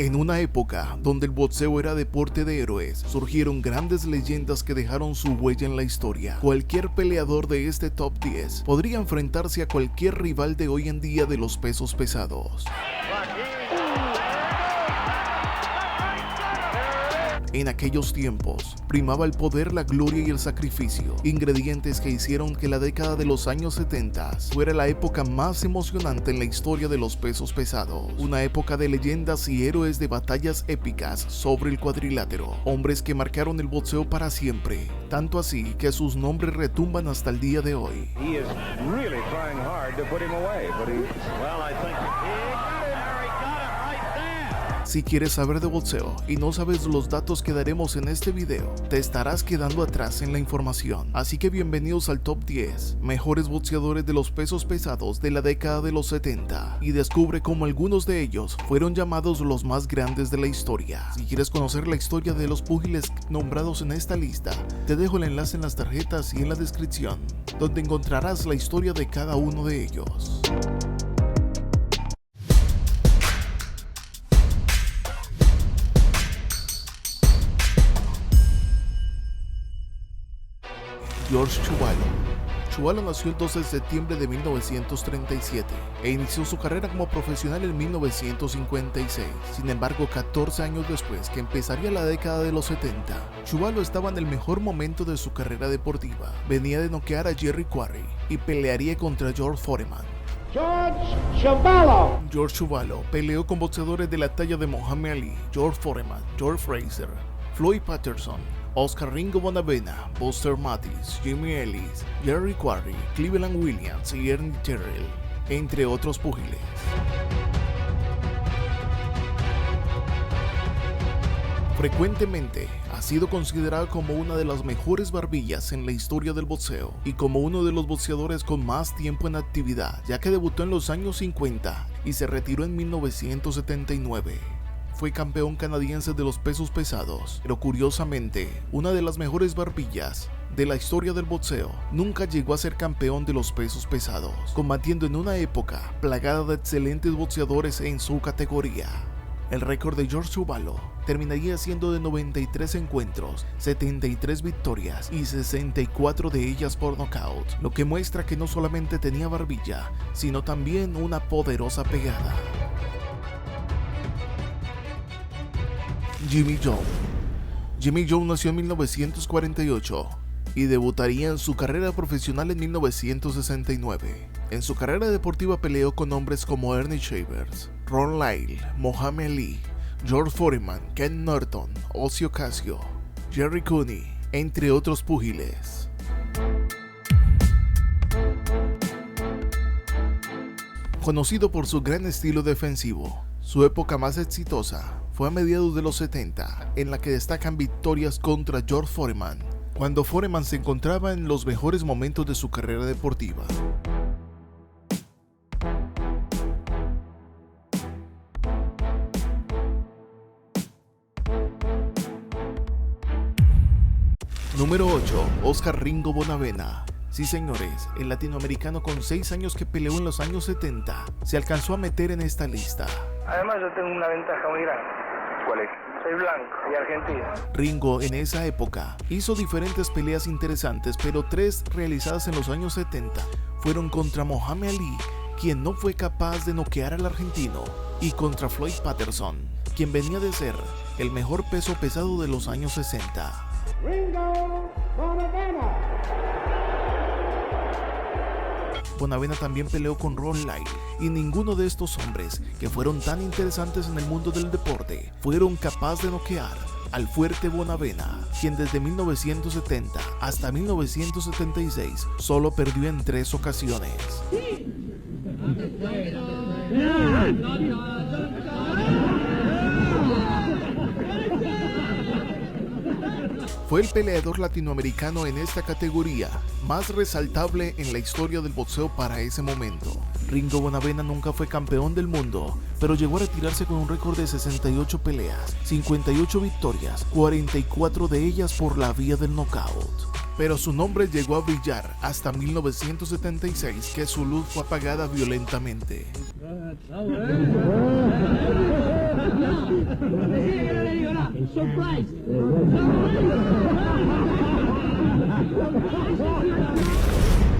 En una época donde el boxeo era deporte de héroes, surgieron grandes leyendas que dejaron su huella en la historia. Cualquier peleador de este top 10 podría enfrentarse a cualquier rival de hoy en día de los pesos pesados. En aquellos tiempos, primaba el poder, la gloria y el sacrificio, ingredientes que hicieron que la década de los años 70 fuera la época más emocionante en la historia de los pesos pesados. Una época de leyendas y héroes de batallas épicas sobre el cuadrilátero, hombres que marcaron el boxeo para siempre, tanto así que sus nombres retumban hasta el día de hoy. Si quieres saber de boxeo y no sabes los datos que daremos en este video, te estarás quedando atrás en la información. Así que bienvenidos al Top 10 mejores boxeadores de los pesos pesados de la década de los 70 y descubre cómo algunos de ellos fueron llamados los más grandes de la historia. Si quieres conocer la historia de los púgiles nombrados en esta lista, te dejo el enlace en las tarjetas y en la descripción, donde encontrarás la historia de cada uno de ellos. George Chuvalo. Chuvalo nació el 12 de septiembre de 1937 e inició su carrera como profesional en 1956. Sin embargo, 14 años después, que empezaría la década de los 70, Chuvalo estaba en el mejor momento de su carrera deportiva. Venía de noquear a Jerry Quarry y pelearía contra George Foreman. George Chuvalo peleó con boxeadores de la talla de Muhammad Ali, George Foreman, George Frazier, Floyd Patterson, Oscar Ringo Bonavena, Buster Mathis, Jimmy Ellis, Jerry Quarry, Cleveland Williams y Ernie Terrell, entre otros púgiles. Frecuentemente ha sido considerado como una de las mejores barbillas en la historia del boxeo y como uno de los boxeadores con más tiempo en actividad, ya que debutó en los años 50 y se retiró en 1979. Fue campeón canadiense de los pesos pesados, pero curiosamente, una de las mejores barbillas de la historia del boxeo nunca llegó a ser campeón de los pesos pesados, combatiendo en una época plagada de excelentes boxeadores en su categoría. El récord de George Chuvalo terminaría siendo de 93 encuentros, 73 victorias y 64 de ellas por nocaut, lo que muestra que no solamente tenía barbilla, sino también una poderosa pegada. Jimmy Joe. Jimmy Joe nació en 1948 y debutaría en su carrera profesional en 1969. En su carrera deportiva peleó con hombres como Ernie Shavers, Ron Lyle, Muhammad Ali, George Foreman, Ken Norton, Ossie Casio, Jerry Cooney, entre otros púgiles. Conocido por su gran estilo defensivo, su época más exitosa fue a mediados de los 70, en la que destacan victorias contra George Foreman, cuando Foreman se encontraba en los mejores momentos de su carrera deportiva. Número 8. Oscar Ringo Bonavena. Sí, señores, el latinoamericano con 6 años que peleó en los años 70 se alcanzó a meter en esta lista. Además yo tengo una ventaja muy grande. ¿Cuál es? Soy blanco y argentino. Ringo en esa época hizo diferentes peleas interesantes, pero 3 realizadas en los años 70 fueron contra Muhammad Ali, quien no fue capaz de noquear al argentino, y contra Floyd Patterson, quien venía de ser el mejor peso pesado de los años 60. Ringo Bonavena. Bonavena también peleó con Ron Lyle, y ninguno de estos hombres, que fueron tan interesantes en el mundo del deporte, fueron capaces de noquear al fuerte Bonavena, quien desde 1970 hasta 1976 solo perdió en 3 ocasiones. Fue el peleador latinoamericano en esta categoría más resaltable en la historia del boxeo para ese momento. Ringo Bonavena nunca fue campeón del mundo, pero llegó a retirarse con un récord de 68 peleas, 58 victorias, 44 de ellas por la vía del knockout. Pero su nombre llegó a brillar hasta 1976, que su luz fue apagada violentamente.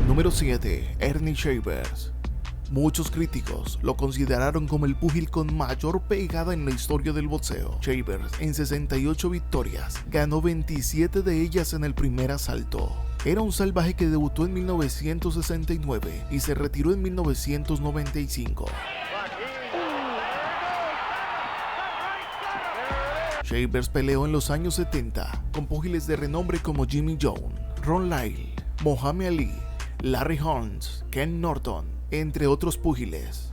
Número 7. Ernie Shavers. Muchos críticos lo consideraron como el púgil con mayor pegada en la historia del boxeo. Shavers, en 68 victorias, ganó 27 de ellas en el primer asalto. Era un salvaje que debutó en 1969 y se retiró en 1995. Shavers peleó en los años 70 con púgiles de renombre como Jimmy Jones, Ron Lyle, Muhammad Ali, Larry Holmes, Ken Norton, entre otros púgiles.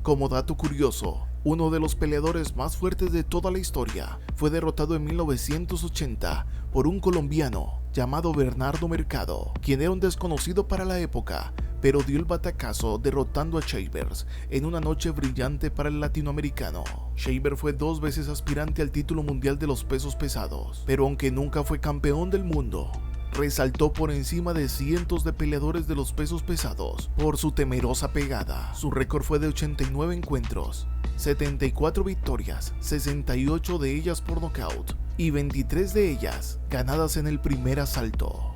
Como dato curioso, uno de los peleadores más fuertes de toda la historia fue derrotado en 1980 por un colombiano llamado Bernardo Mercado, quien era un desconocido para la época, pero dio el batacazo derrotando a Shavers en una noche brillante para el latinoamericano. Shavers fue 2 veces aspirante al título mundial de los pesos pesados, pero aunque nunca fue campeón del mundo, resaltó por encima de cientos de peleadores de los pesos pesados por su temerosa pegada. Su récord fue de 89 encuentros, 74 victorias, 68 de ellas por nocaut y 23 de ellas ganadas en el primer asalto.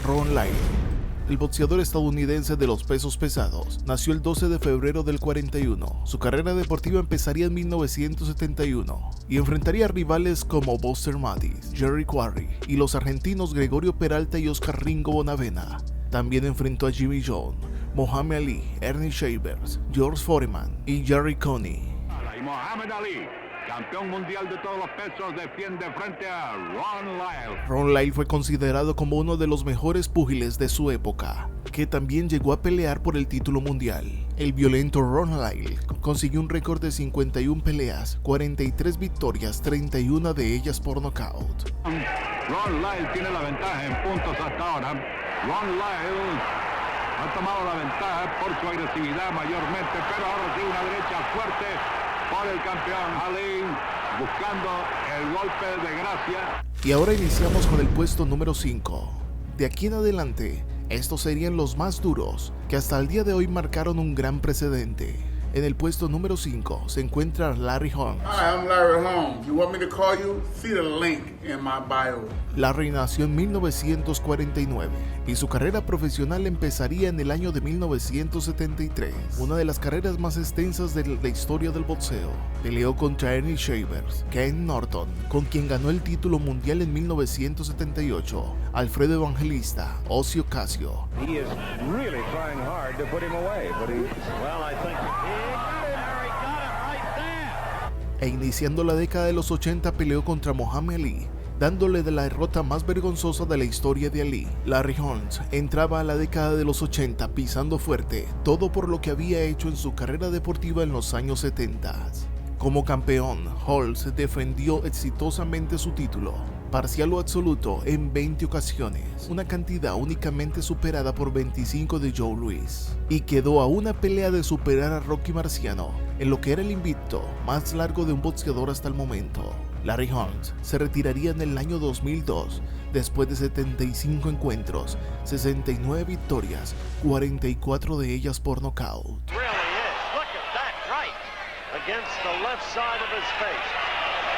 Ron Lyle, el boxeador estadounidense de los pesos pesados, nació el 12 de febrero del 41. Su carrera deportiva empezaría en 1971 y enfrentaría a rivales como Buster Mathis, Jerry Quarry y los argentinos Gregorio Peralta y Oscar Ringo Bonavena. También enfrentó a Jimmy Jones, Muhammad Ali, Ernie Shavers, George Foreman y Jerry Coney. Muhammad Ali, campeón mundial de todos los pesos, defiende frente a Ron Lyle. Ron Lyle fue considerado como uno de los mejores púgiles de su época, que también llegó a pelear por el título mundial. El violento Ron Lyle consiguió un récord de 51 peleas, 43 victorias, 31 de ellas por nocaut. Ron Lyle tiene la ventaja en puntos hasta ahora. Ron Lyle ha tomado la ventaja por su agresividad mayormente, pero ahora recibe una derecha fuerte por el campeón Ali, buscando el golpe de gracia. Y ahora iniciamos con el puesto número 5. De aquí en adelante, estos serían los más duros, que hasta el día de hoy marcaron un gran precedente. En el puesto número 5 se encuentra Larry Holmes. Hi, I'm Larry Holmes. You want me to call you? See the link in my bio. Larry nació en 1949 y su carrera profesional empezaría en el año de 1973, una de las carreras más extensas de la historia del boxeo. Peleó contra Ernie Shavers, Ken Norton, con quien ganó el título mundial en 1978, Alfredo Evangelista, Ossie Casio. He is really trying hard to put him away, but I think he got it right there. E iniciando la década de los 80 peleó contra Muhammad Ali, dándole de la derrota más vergonzosa de la historia de Ali. Larry Holmes entraba a la década de los 80 pisando fuerte, todo por lo que había hecho en su carrera deportiva en los años 70. Como campeón, Holmes defendió exitosamente su título, parcial o absoluto, en 20 ocasiones, una cantidad únicamente superada por 25 de Joe Louis, y quedó a una pelea de superar a Rocky Marciano en lo que era el invicto más largo de un boxeador hasta el momento. Larry Holmes se retiraría en el año 2002 después de 75 encuentros, 69 victorias, 44 de ellas por nocaut. Against the left side of his face.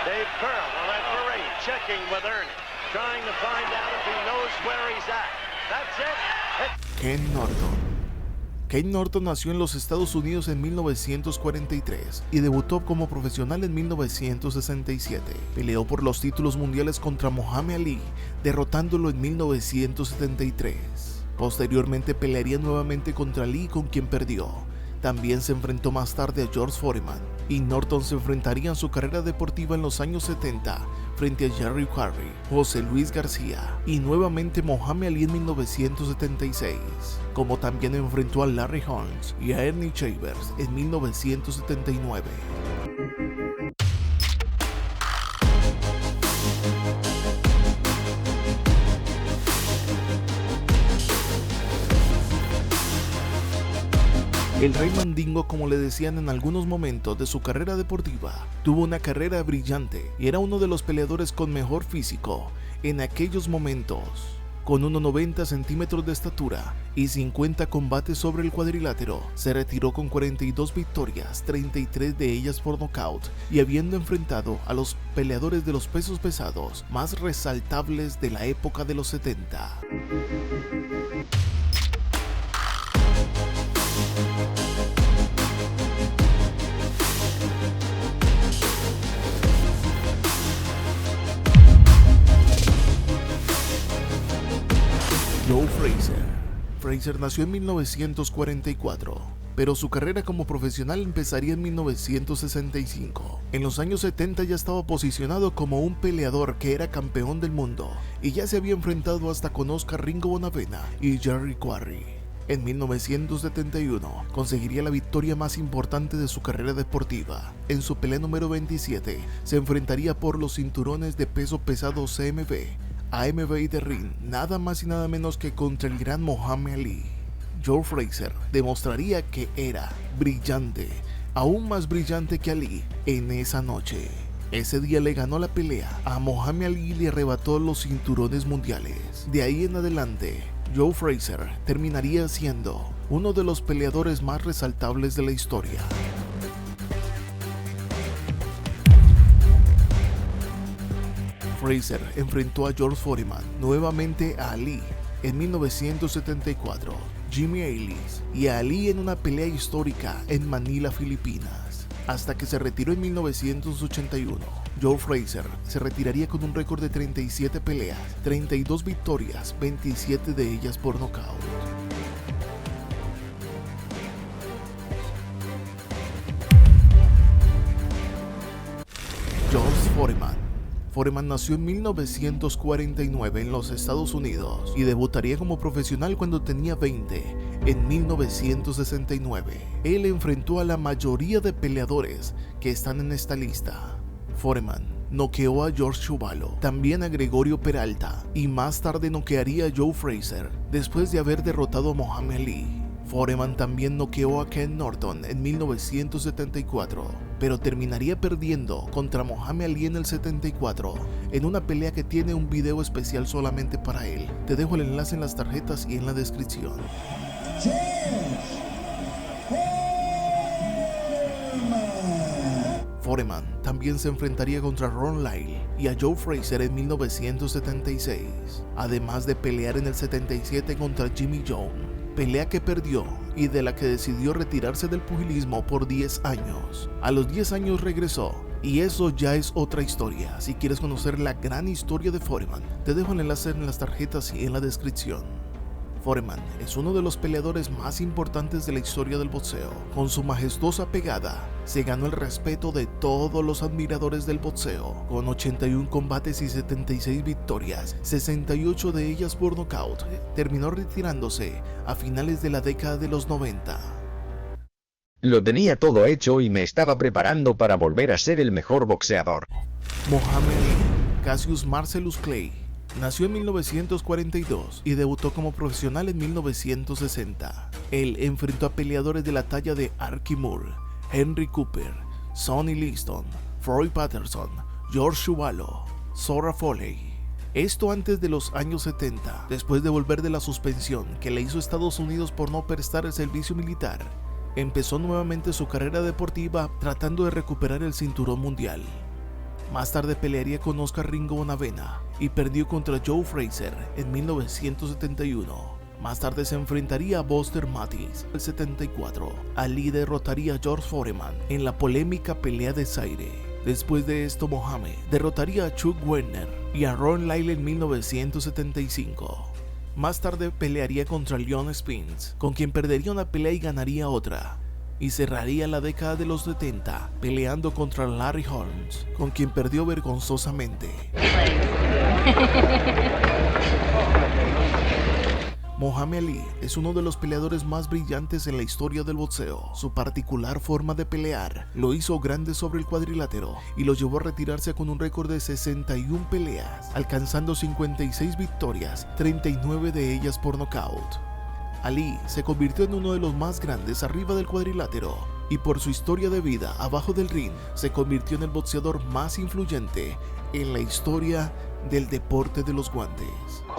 Dave Curl on that parade, checking with Ernie, trying to find out if he knows where he's at. That's it. Ken Norton. Ken Norton nació en los Estados Unidos en 1943 y debutó como profesional en 1967. Peleó por los títulos mundiales contra Muhammad Ali, derrotándolo en 1973. Posteriormente pelearía nuevamente contra Ali, con quien perdió. También se enfrentó más tarde a George Foreman y Norton se enfrentaría en su carrera deportiva en los años 70 frente a Jerry Quarry, José Luis García y nuevamente Muhammad Ali en 1976, como también enfrentó a Larry Holmes y a Ernie Chambers en 1979. El Rey Mandingo, como le decían en algunos momentos de su carrera deportiva, tuvo una carrera brillante y era uno de los peleadores con mejor físico en aquellos momentos. Con 1,90 centímetros de estatura y 50 combates sobre el cuadrilátero, se retiró con 42 victorias, 33 de ellas por nocaut, y habiendo enfrentado a los peleadores de los pesos pesados más resaltables de la época de los 70. Joe Frazier nació en 1944, pero su carrera como profesional empezaría en 1965. En los años 70 ya estaba posicionado como un peleador que era campeón del mundo y ya se había enfrentado hasta con Oscar Ringo Bonavena y Jerry Quarry. En 1971 conseguiría la victoria más importante de su carrera deportiva. En su pelea número 27 se enfrentaría por los cinturones de peso pesado CMB, AMB y de ring, nada más y nada menos que contra el gran Muhammad Ali. Joe Frazier demostraría que era brillante, aún más brillante que Ali en esa noche. Ese día le ganó la pelea a Muhammad Ali y le arrebató los cinturones mundiales. De ahí en adelante, Joe Frazier terminaría siendo uno de los peleadores más resaltables de la historia. Frazier enfrentó a George Foreman, nuevamente a Ali en 1974, Jimmy Ailes y a Ali en una pelea histórica en Manila, Filipinas, hasta que se retiró en 1981. Joe Frazier se retiraría con un récord de 37 peleas, 32 victorias, 27 de ellas por nocaut. George Foreman. Foreman nació en 1949 en los Estados Unidos y debutaría como profesional cuando tenía 20, en 1969. Él enfrentó a la mayoría de peleadores que están en esta lista. Foreman noqueó a George Chuvalo, también a Gregorio Peralta, y más tarde noquearía a Joe Frazier después de haber derrotado a Muhammad Ali. Foreman también noqueó a Ken Norton en 1974, pero terminaría perdiendo contra Muhammad Ali en el 74, en una pelea que tiene un video especial solamente para él. Te dejo el enlace en las tarjetas y en la descripción. Foreman también se enfrentaría contra Ron Lyle y a Joe Frazier en 1976, además de pelear en el 77 contra Jimmy Jones, pelea que perdió y de la que decidió retirarse del pugilismo por 10 años. A los 10 años regresó, y eso ya es otra historia. Si quieres conocer la gran historia de Foreman, te dejo el enlace en las tarjetas y en la descripción. Foreman es uno de los peleadores más importantes de la historia del boxeo. Con su majestuosa pegada, se ganó el respeto de todos los admiradores del boxeo. Con 81 combates y 76 victorias, 68 de ellas por nocaut, terminó retirándose a finales de la década de los 90. Lo tenía todo hecho y me estaba preparando para volver a ser el mejor boxeador. Muhammad Ali, Cassius Marcellus Clay, nació en 1942 y debutó como profesional en 1960. Él enfrentó a peleadores de la talla de Archie Moore, Henry Cooper, Sonny Liston, Floyd Patterson, George Chuvalo, Zora Foley. Esto antes de los años 70, después de volver de la suspensión que le hizo Estados Unidos por no prestar el servicio militar. Empezó nuevamente su carrera deportiva tratando de recuperar el cinturón mundial. Más tarde pelearía con Oscar Ringo Bonavena y perdió contra Joe Frazier en 1971. Más tarde se enfrentaría a Buster Mathis en el 74. Ali derrotaría a George Foreman en la polémica pelea de Zaire. Después de esto, Muhammad derrotaría a Chuck Werner y a Ron Lyle en 1975. Más tarde pelearía contra Leon Spinks, con quien perdería una pelea y ganaría otra. y cerraría la década de los 70 peleando contra Larry Holmes, con quien perdió vergonzosamente. Muhammad Ali es uno de los peleadores más brillantes en la historia del boxeo. Su particular forma de pelear lo hizo grande sobre el cuadrilátero y lo llevó a retirarse con un récord de 61 peleas, alcanzando 56 victorias, 39 de ellas por nocaut. Ali se convirtió en uno de los más grandes arriba del cuadrilátero y por su historia de vida abajo del ring se convirtió en el boxeador más influyente en la historia del deporte de los guantes.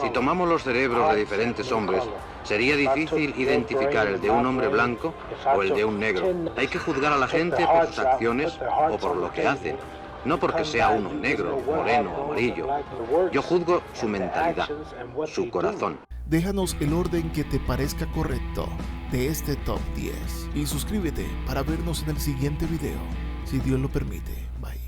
Si tomamos los cerebros de diferentes hombres, sería difícil identificar el de un hombre blanco o el de un negro. Hay que juzgar a la gente por sus acciones o por lo que hacen, no porque sea uno negro, moreno o amarillo. Yo juzgo su mentalidad, su corazón. Déjanos el orden que te parezca correcto de este top 10 y suscríbete para vernos en el siguiente video, si Dios lo permite. Bye.